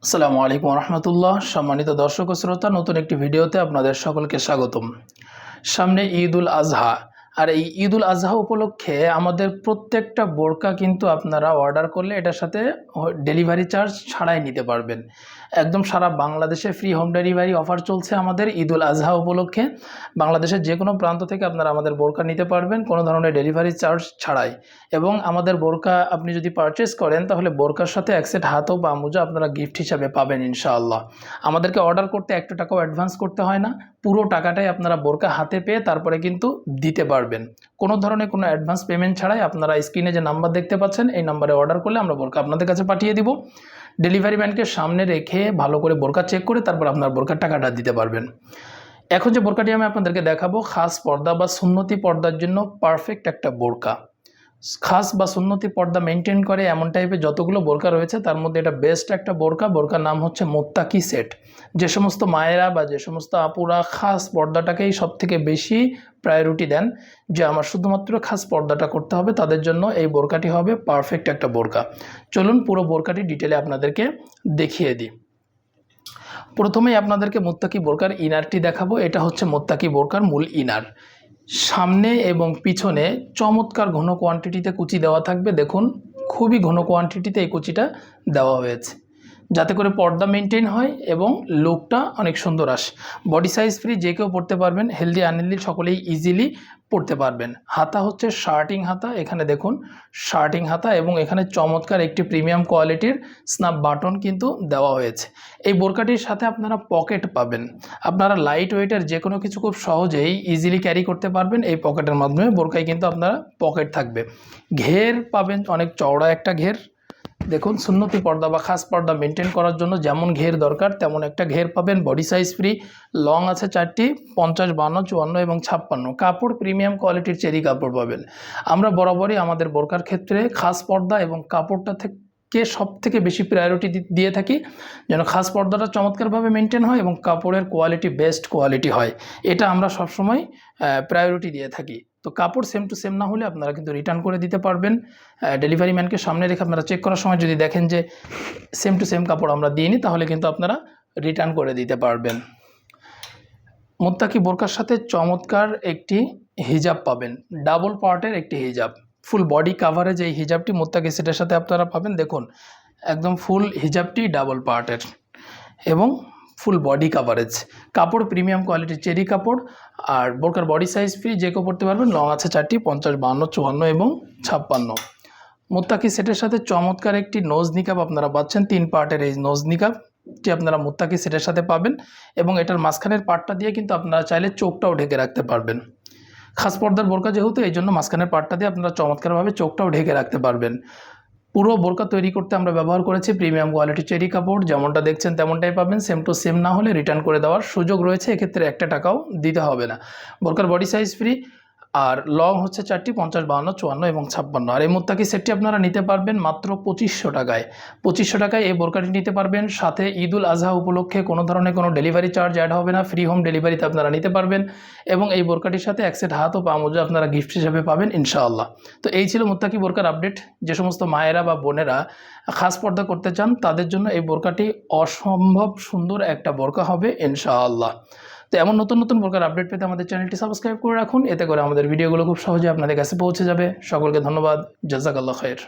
আসসালামু আলাইকুম রহমতুল্লাহ। সম্মানিত দর্শক ও শ্রোতা, নতুন একটি ভিডিওতে আপনাদের সকলকে স্বাগতম। সামনে ঈদুল আজহা, আর এই ঈদুল আজহা উপলক্ষে আমাদের প্রত্যেকটা বোরকা কিন্তু আপনারা অর্ডার করলে এটার সাথে ডেলিভারি চার্জ ছাড়াই নিতে পারবেন। একদম সারা বাংলাদেশে ফ্রি হোম ডেলিভারি অফার চলছে আমাদের ঈদুল আজহা উপলক্ষে। বাংলাদেশের যে কোনো প্রান্ত থেকে আপনারা আমাদের বোরকা নিতে পারবেন কোনো ধরনের ডেলিভারি চার্জ ছাড়াই। এবং আমাদের বোরকা আপনি যদি পারচেস করেন তাহলে বোরকার সাথে এক সেট হাতও বা মোজা আপনারা গিফট হিসাবে পাবেন ইনশাআল্লাহ। আমাদেরকে অর্ডার করতে একটা টাকাও অ্যাডভান্স করতে হয় না, পুরো টাকাটাই আপনারা বোরকা হাতে পেয়ে তারপরে কিন্তু দিতে পারবেন। কোনো ধরনের কোনো অ্যাডভান্স পেমেন্ট ছাড়াই আপনারা স্ক্রিনে যে নাম্বার দেখতে পাচ্ছেন এই নাম্বারে অর্ডার করলে আমরা বোরকা আপনাদের কাছে পাঠিয়ে দিব। ডেলিভারি ম্যানকে সামনে রেখে ভালো করে বোরকা চেক করে তারপর আপনার বোরকার টাকাটা দিতে পারবেন। এখন যে বোরকাটি আমি আপনাদেরকে দেখাবো খাস পর্দা বা সুন্নতি পর্দার জন্য পারফেক্ট একটা বোরকা। খাস বা সুন্নতি পর্দা মেনটেন করে এমন টাইপের যতগুলো বোরকা রয়েছে তার মধ্যে এটা বেস্ট একটা বোরকা। বোরকার নাম হচ্ছে মুত্তাকি সেট। যে সমস্ত মায়েরা বা যে সমস্ত আপুরা খাস পর্দাটাকেই সবথেকে বেশি প্রায়োরিটি দেন যে আমার শুধুমাত্র খাস পর্দাটা করতে হবে, তাদের জন্য এই বোরকাটি হবে পারফেক্ট একটা বোরকা। চলুন পুরো বোরকাটি ডিটেলে আপনাদেরকে দেখিয়ে দিই। প্রথমেই আপনাদেরকে মুত্তাকি বোরকার ইনারটি দেখাবো। এটা হচ্ছে মুত্তাকি বোরকার মূল ইনার। সামনে এবং পিছনে চমৎকার ঘন কোয়ান্টিটিতে কুচি দেওয়া থাকবে। দেখুন খুবই ঘন কোয়ান্টিটিতে এই কুচিটা দেওয়া হয়েছে যাতে করে পর্দা মেনটেন হয় এবং লুকটা অনেক সুন্দর আসে। বডি সাইজ ফ্রি, যে কেউ পরতে পারবেন, হেলদি আনহেলদি সকলেই ইজিলি পরতে পারবেন। হাতা হচ্ছে শার্টিং হাতা, এখানে দেখুন শার্টিং হাতা এবং এখানে চমৎকার একটি প্রিমিয়াম কোয়ালিটির স্ন্যাপ বাটন কিন্তু দেওয়া হয়েছে। এই বোরকাটির সাথে আপনারা পকেট পাবেন। আপনারা লাইট ওয়েটের যে কোনো কিছু খুব সহজেই ইজিলি ক্যারি করতে পারবেন এই পকেটের মাধ্যমে। বোরকায় কিন্তু আপনারা পকেট থাকবে। ঘের পাবেন অনেক চওড়া একটা ঘের। দেখুন সুন্নতি পর্দা বা খাস পর্দা মেনটেন করার জন্য যেমন ঘের দরকার তেমন একটা ঘের পাবেন। বডি সাইজ ফ্রি, লং আছে 4টি, 50, 52, 54 এবং 56। কাপড় প্রিমিয়াম কোয়ালিটির চেরি কাপড় পাবেন। আমরা বরাবরই আমাদের বোরকার ক্ষেত্রে খাস পর্দা এবং কাপড়টা থেকে সব থেকে বেশি প্রায়োরিটি দিয়ে থাকি যেন খাস পর্দাটা চমৎকারভাবে মেনটেন হয় এবং কাপড়ের কোয়ালিটি বেস্ট কোয়ালিটি হয়। এটা আমরা সবসময় প্রায়োরিটি দিয়ে থাকি। তো কাপড় সেম টু সেম না হলে আপনারা কিন্তু রিটার্ন করে দিতে পারবেন। ডেলিভারি ম্যানকে সামনে রেখে আপনারা চেক করার সময় যদি দেখেন যে সেম টু সেম কাপড় আমরা দিইনি তাহলে কিন্তু আপনারা রিটার্ন করে দিতে পারবেন। মুত্তাকি বোরকার সাথে চমৎকার একটি হিজাব পাবেন, ডাবল পার্টের একটি হিজাব। ফুল বডি কাভারেজ এই হিজাবটি মুত্তাকি সেটের সাথে আপনারা পাবেন। দেখুন একদম ফুল হিজাবটি ডাবল পার্টের এবং ফুল বডি কাভারেজ। কাপড় প্রিমিয়াম কোয়ালিটির চেরি কাপড়। আর বোরকার বডি সাইজ ফ্রি, যে কেউ পড়তে পারবেন। লং আছে 4টি, 50, 52, 54 এবং 56। মুত্তাকি সেটের সাথে চমৎকার একটি নোজ নিকাব আপনারা পাচ্ছেন। 3 পার্টের এই নোজ নিকাবটি আপনারা মুত্তাকি সেটের সাথে পাবেন এবং এটার মাঝখানের পার্টটা দিয়ে কিন্তু আপনারা চাইলে চোখটাও ঢেকে রাখতে পারবেন। খাস পর্দার বোরকা যেহেতু এই জন্য মাঝখানের পার্টটা দিয়ে আপনারা চমৎকারভাবে চোখটাও ঢেকে রাখতে পারবেন। পুরো বোরকা তৈরি করতে আমরা ব্যবহার করেছি প্রিমিয়াম কোয়ালিটির চেরি কাপড়। যেমনটা দেখছেন তেমনটাই পাবেন। সেম টু সেম না হলে রিটার্ন করে দেওয়ার সুযোগ রয়েছে, এক্ষেত্রে একটা টাকাও দিতে হবে না। বোরকার বডি সাইজ ফ্রি আর লং হচ্ছে 4টি, 50, 52, 54 এবং 56। আর এই মুত্তাকি সেটটি আপনারা নিতে পারবেন মাত্র 2500 টাকায়। 2500 টাকায় এই বোরকাটি নিতে পারবেন। সাথে ঈদুল আজহা উপলক্ষে কোনো ধরনের কোনো ডেলিভারি চার্জ অ্যাড হবে না, ফ্রি হোম ডেলিভারিতে আপনারা নিতে পারবেন এবং এই বোরকাটির সাথে এক সেট হাত ও পা মোজা আপনারা গিফট হিসেবে পাবেন ইনশাআল্লাহ। তো এই ছিল মুত্তাকি বোরকার আপডেট। যে সমস্ত মায়েরা বা বোনেরা খাস পর্দা করতে চান তাদের জন্য এই বোরকাটি অসম্ভব সুন্দর একটা বোরকা হবে ইনশাআল্লাহ। তো এমন নতুন নতুন বোরকার আপডেট পেতে আমাদের চ্যানেলটি সাবস্ক্রাইব করে রাখুন, এতে করে আমাদের ভিডিওগুলো খুব সহজে আপনাদের কাছে পৌঁছে যাবে। সকলকে ধন্যবাদ। জাযাকাল্লাহ খায়ের।